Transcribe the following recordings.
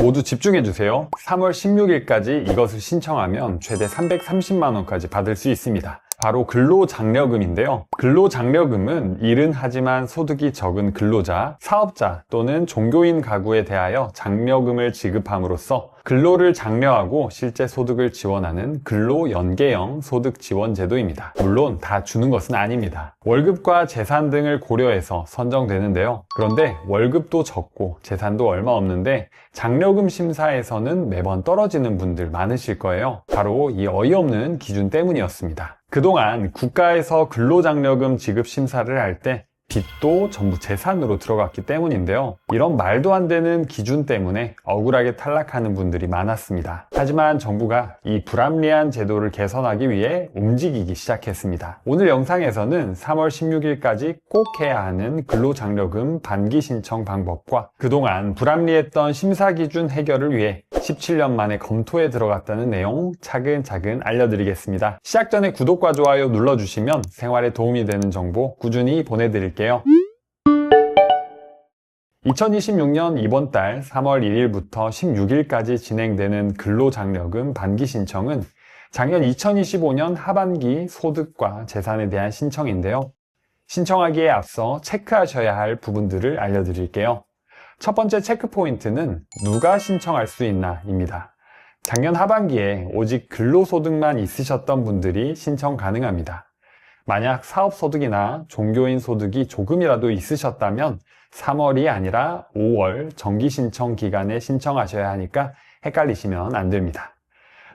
모두 집중해주세요. 3월 16일까지 이것을 신청하면 최대 330만원까지 받을 수 있습니다. 바로 근로장려금인데요. 근로장려금은 일은 하지만 소득이 적은 근로자, 사업자 또는 종교인 가구에 대하여 장려금을 지급함으로써 근로를 장려하고 실제 소득을 지원하는 근로연계형 소득지원제도입니다. 물론 다 주는 것은 아닙니다. 월급과 재산 등을 고려해서 선정되는데요. 그런데 월급도 적고 재산도 얼마 없는데 장려금 심사에서는 매번 떨어지는 분들 많으실 거예요. 바로 이 어이없는 기준 때문이었습니다. 그동안 국가에서 근로장려금 지급 심사를 할 때 빚도 전부 재산으로 들어갔기 때문인데요. 이런 말도 안 되는 기준 때문에 억울하게 탈락하는 분들이 많았습니다. 하지만 정부가 이 불합리한 제도를 개선하기 위해 움직이기 시작했습니다. 오늘 영상에서는 3월 16일까지 꼭 해야 하는 근로장려금 반기 신청 방법과 그동안 불합리했던 심사 기준 해결을 위해 17년 만에 검토에 들어갔다는 내용 차근차근 알려드리겠습니다. 시작 전에 구독과 좋아요 눌러주시면 생활에 도움이 되는 정보 꾸준히 보내드릴게요. 2026년 이번 달 3월 1일부터 16일까지 진행되는 근로장려금 반기 신청은 작년 2025년 하반기 소득과 재산에 대한 신청인데요. 신청하기에 앞서 체크하셔야 할 부분들을 알려드릴게요. 첫 번째 체크 포인트는 누가 신청할 수 있나입니다. 작년 하반기에 오직 근로소득만 있으셨던 분들이 신청 가능합니다. 만약 사업소득이나 종교인 소득이 조금이라도 있으셨다면 3월이 아니라 5월 정기 신청 기간에 신청하셔야 하니까 헷갈리시면 안 됩니다.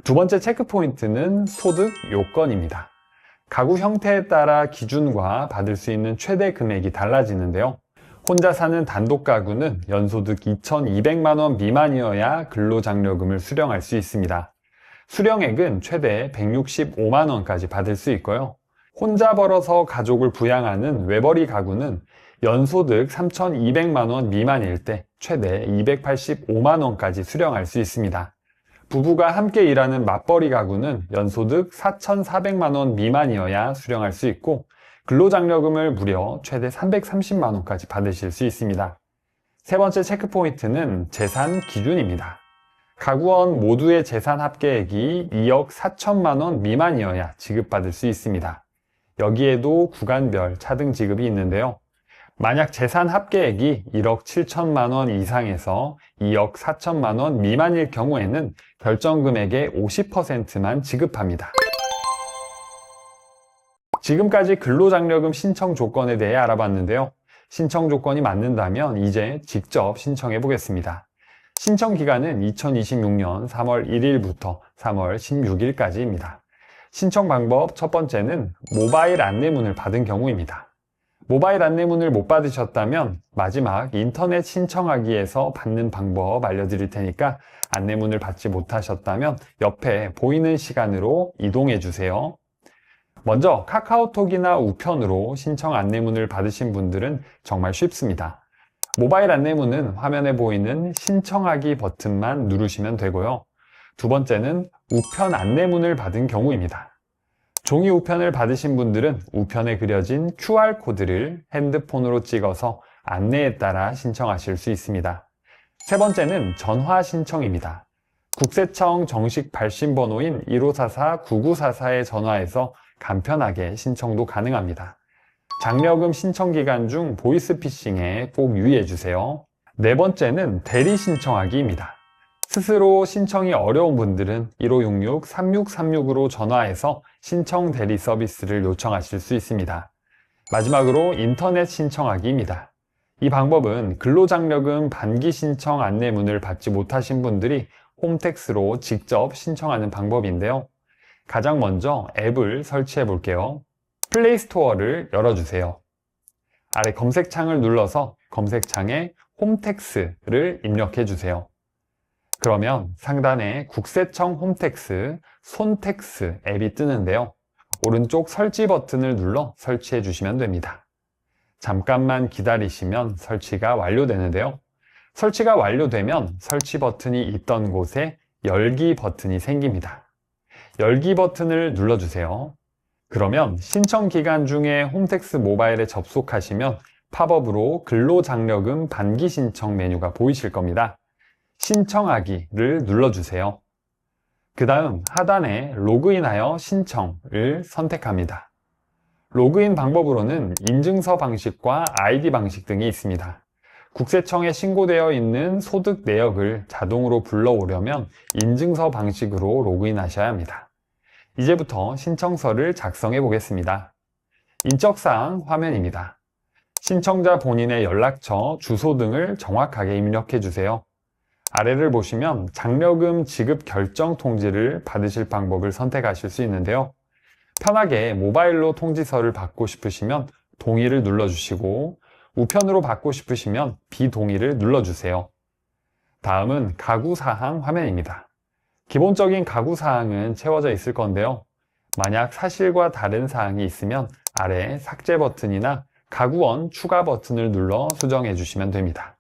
두 번째 체크 포인트는 소득 요건입니다. 가구 형태에 따라 기준과 받을 수 있는 최대 금액이 달라지는데요. 혼자 사는 단독 가구는 연소득 2,200만 원 미만이어야 근로장려금을 수령할 수 있습니다. 수령액은 최대 165만 원까지 받을 수 있고요. 혼자 벌어서 가족을 부양하는 외벌이 가구는 연소득 3,200만 원 미만일 때 최대 285만 원까지 수령할 수 있습니다. 부부가 함께 일하는 맞벌이 가구는 연소득 4,400만 원 미만이어야 수령할 수 있고 근로장려금을 무려 최대 330만 원까지 받으실 수 있습니다. 세 번째 체크 포인트는 재산 기준입니다. 가구원 모두의 재산 합계액이 2억 4천만 원 미만이어야 지급받을 수 있습니다. 여기에도 구간별 차등 지급이 있는데요. 만약 재산 합계액이 1억 7천만 원 이상에서 2억 4천만 원 미만일 경우에는 결정금액의 50%만 지급합니다. 지금까지 근로장려금 신청 조건에 대해 알아봤는데요. 신청 조건이 맞는다면 이제 직접 신청해 보겠습니다. 신청 기간은 2026년 3월 1일부터 3월 16일까지입니다. 신청 방법 첫 번째는 모바일 안내문을 받은 경우입니다. 모바일 안내문을 못 받으셨다면 마지막 인터넷 신청하기에서 받는 방법 알려드릴 테니까 안내문을 받지 못하셨다면 옆에 보이는 시간으로 이동해 주세요. 먼저 카카오톡이나 우편으로 신청 안내문을 받으신 분들은 정말 쉽습니다. 모바일 안내문은 화면에 보이는 신청하기 버튼만 누르시면 되고요. 두 번째는 우편 안내문을 받은 경우입니다. 종이 우편을 받으신 분들은 우편에 그려진 QR코드를 핸드폰으로 찍어서 안내에 따라 신청하실 수 있습니다. 세 번째는 전화 신청입니다. 국세청 정식 발신번호인 1544-9944에 전화해서 간편하게 신청도 가능합니다. 장려금 신청 기간 중 보이스피싱에 꼭 유의해 주세요. 네 번째는 대리 신청하기입니다. 스스로 신청이 어려운 분들은 1566-3636으로 전화해서 신청 대리 서비스를 요청하실 수 있습니다. 마지막으로 인터넷 신청하기입니다. 이 방법은 근로장려금 반기 신청 안내문을 받지 못하신 분들이 홈택스로 직접 신청하는 방법인데요. 가장 먼저 앱을 설치해 볼게요. 플레이 스토어를 열어주세요. 아래 검색창을 눌러서 검색창에 홈택스를 입력해 주세요. 그러면 상단에 국세청 홈택스, 손택스 앱이 뜨는데요. 오른쪽 설치 버튼을 눌러 설치해 주시면 됩니다. 잠깐만 기다리시면 설치가 완료되는데요. 설치가 완료되면 설치 버튼이 있던 곳에 열기 버튼이 생깁니다. 열기 버튼을 눌러주세요. 그러면 신청 기간 중에 홈택스 모바일에 접속하시면 팝업으로 근로장려금 반기 신청 메뉴가 보이실 겁니다. 신청하기를 눌러주세요. 그 다음 하단에 로그인하여 신청을 선택합니다. 로그인 방법으로는 인증서 방식과 아이디 방식 등이 있습니다. 국세청에 신고되어 있는 소득 내역을 자동으로 불러오려면 인증서 방식으로 로그인하셔야 합니다. 이제부터 신청서를 작성해 보겠습니다. 인적사항 화면입니다. 신청자 본인의 연락처, 주소 등을 정확하게 입력해 주세요. 아래를 보시면 장려금 지급 결정 통지를 받으실 방법을 선택하실 수 있는데요. 편하게 모바일로 통지서를 받고 싶으시면 동의를 눌러주시고 우편으로 받고 싶으시면 비동의를 눌러주세요. 다음은 가구사항 화면입니다. 기본적인 가구사항은 채워져 있을 건데요. 만약 사실과 다른 사항이 있으면 아래 삭제 버튼이나 가구원 추가 버튼을 눌러 수정해 주시면 됩니다.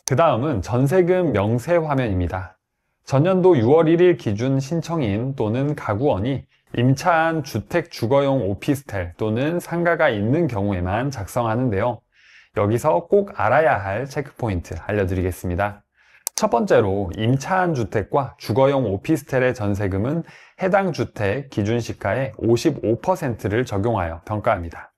그 다음은 전세금 명세 화면입니다. 전년도 6월 1일 기준 신청인 또는 가구원이 임차한 주택 주거용 오피스텔 또는 상가가 있는 경우에만 작성하는데요. 여기서 꼭 알아야 할 체크포인트 알려드리겠습니다. 첫 번째로 임차한 주택과 주거용 오피스텔의 전세금은 해당 주택 기준시가의 55%를 적용하여 평가합니다.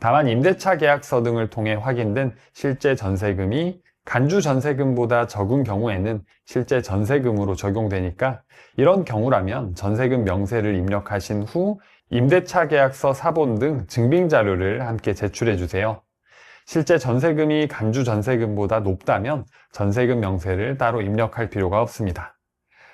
다만 임대차 계약서 등을 통해 확인된 실제 전세금이 간주 전세금보다 적은 경우에는 실제 전세금으로 적용되니까 이런 경우라면 전세금 명세를 입력하신 후 임대차 계약서 사본 등 증빙 자료를 함께 제출해 주세요. 실제 전세금이 간주 전세금보다 높다면 전세금 명세를 따로 입력할 필요가 없습니다.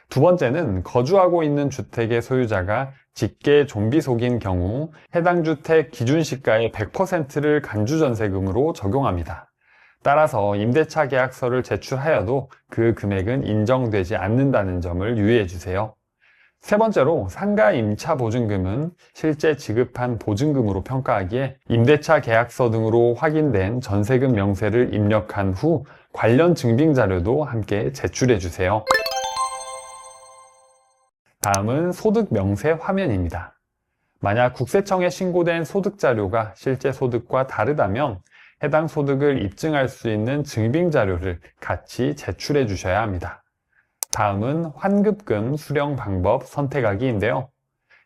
두 번째는 거주하고 있는 주택의 소유자가 직계 좀비 속인 경우 해당 주택 기준시가의 100%를 간주 전세금으로 적용합니다. 따라서 임대차 계약서를 제출하여도 그 금액은 인정되지 않는다는 점을 유의해 주세요. 세 번째로 상가 임차 보증금은 실제 지급한 보증금으로 평가하기에 임대차 계약서 등으로 확인된 전세금 명세를 입력한 후 관련 증빙 자료도 함께 제출해 주세요. 다음은 소득 명세 화면입니다. 만약 국세청에 신고된 소득 자료가 실제 소득과 다르다면 해당 소득을 입증할 수 있는 증빙 자료를 같이 제출해 주셔야 합니다. 다음은 환급금 수령 방법 선택하기인데요.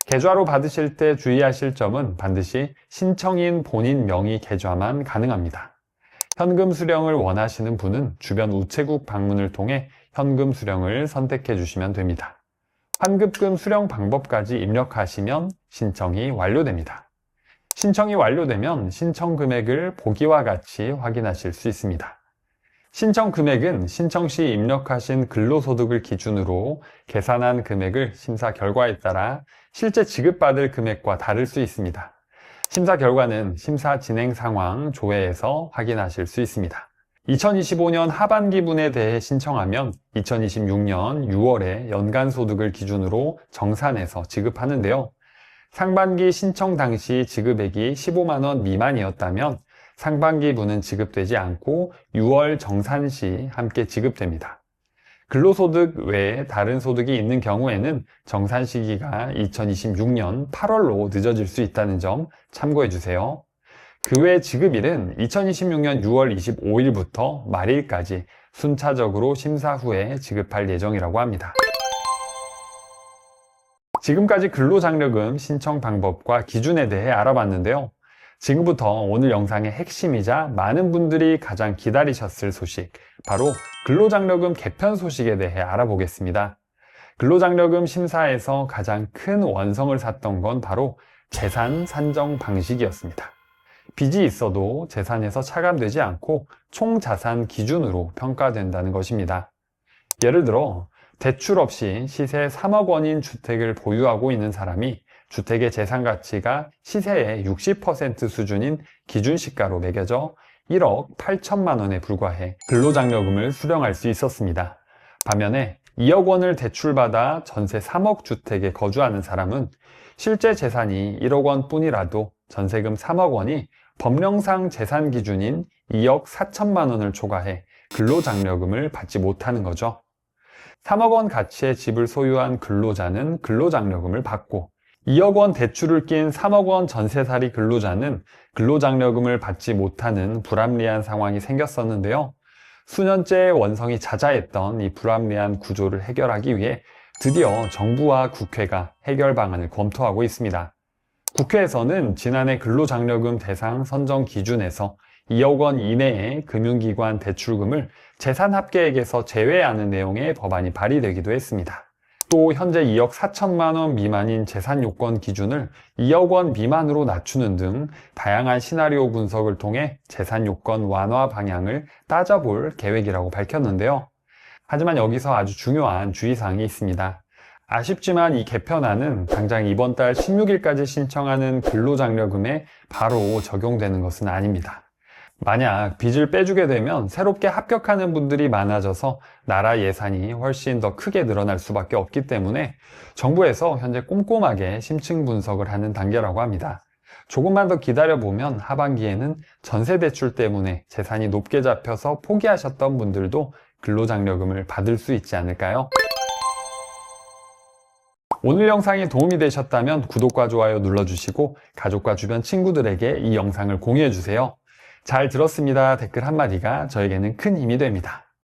계좌로 받으실 때 주의하실 점은 반드시 신청인 본인 명의 계좌만 가능합니다. 현금 수령을 원하시는 분은 주변 우체국 방문을 통해 현금 수령을 선택해 주시면 됩니다. 환급금 수령 방법까지 입력하시면 신청이 완료됩니다. 신청이 완료되면 신청 금액을 보기와 같이 확인하실 수 있습니다. 신청 금액은 신청 시 입력하신 근로소득을 기준으로 계산한 금액을 심사 결과에 따라 실제 지급받을 금액과 다를 수 있습니다. 심사 결과는 심사 진행 상황 조회에서 확인하실 수 있습니다. 2025년 하반기분에 대해 신청하면 2026년 6월에 연간소득을 기준으로 정산해서 지급하는데요. 상반기 신청 당시 지급액이 15만 원 미만이었다면 상반기분은 지급되지 않고 6월 정산 시 함께 지급됩니다. 근로소득 외에 다른 소득이 있는 경우에는 정산 시기가 2026년 8월로 늦어질 수 있다는 점 참고해 주세요. 그 외 지급일은 2026년 6월 25일부터 말일까지 순차적으로 심사 후에 지급할 예정이라고 합니다. 지금까지 근로장려금 신청 방법과 기준에 대해 알아봤는데요. 지금부터 오늘 영상의 핵심이자 많은 분들이 가장 기다리셨을 소식, 바로 근로장려금 개편 소식에 대해 알아보겠습니다. 근로장려금 심사에서 가장 큰 원성을 샀던 건 바로 재산 산정 방식이었습니다. 빚이 있어도 재산에서 차감되지 않고 총자산 기준으로 평가된다는 것입니다. 예를 들어 대출 없이 시세 3억 원인 주택을 보유하고 있는 사람이 주택의 재산 가치가 시세의 60% 수준인 기준시가로 매겨져 1억 8천만 원에 불과해 근로장려금을 수령할 수 있었습니다. 반면에 2억 원을 대출받아 전세 3억 주택에 거주하는 사람은 실제 재산이 1억 원 뿐이라도 전세금 3억 원이 법령상 재산 기준인 2억 4천만 원을 초과해 근로장려금을 받지 못하는 거죠. 3억 원 가치의 집을 소유한 근로자는 근로장려금을 받고 2억 원 대출을 낀 3억 원 전세살이 근로자는 근로장려금을 받지 못하는 불합리한 상황이 생겼었는데요. 수년째 원성이 자자했던 이 불합리한 구조를 해결하기 위해 드디어 정부와 국회가 해결 방안을 검토하고 있습니다. 국회에서는 지난해 근로장려금 대상 선정 기준에서 2억 원 이내의 금융기관 대출금을 재산합계액에서 제외하는 내용의 법안이 발의되기도 했습니다. 또 현재 2억 4천만 원 미만인 재산요건 기준을 2억 원 미만으로 낮추는 등 다양한 시나리오 분석을 통해 재산요건 완화 방향을 따져볼 계획이라고 밝혔는데요. 하지만 여기서 아주 중요한 주의사항이 있습니다. 아쉽지만 이 개편안은 당장 이번 달 16일까지 신청하는 근로장려금에 바로 적용되는 것은 아닙니다. 만약 빚을 빼주게 되면 새롭게 합격하는 분들이 많아져서 나라 예산이 훨씬 더 크게 늘어날 수밖에 없기 때문에 정부에서 현재 꼼꼼하게 심층 분석을 하는 단계라고 합니다. 조금만 더 기다려보면 하반기에는 전세대출 때문에 재산이 높게 잡혀서 포기하셨던 분들도 근로장려금을 받을 수 있지 않을까요? 오늘 영상이 도움이 되셨다면 구독과 좋아요 눌러주시고 가족과 주변 친구들에게 이 영상을 공유해주세요. 잘 들었습니다 댓글 한마디가 저에게는 큰 힘이 됩니다.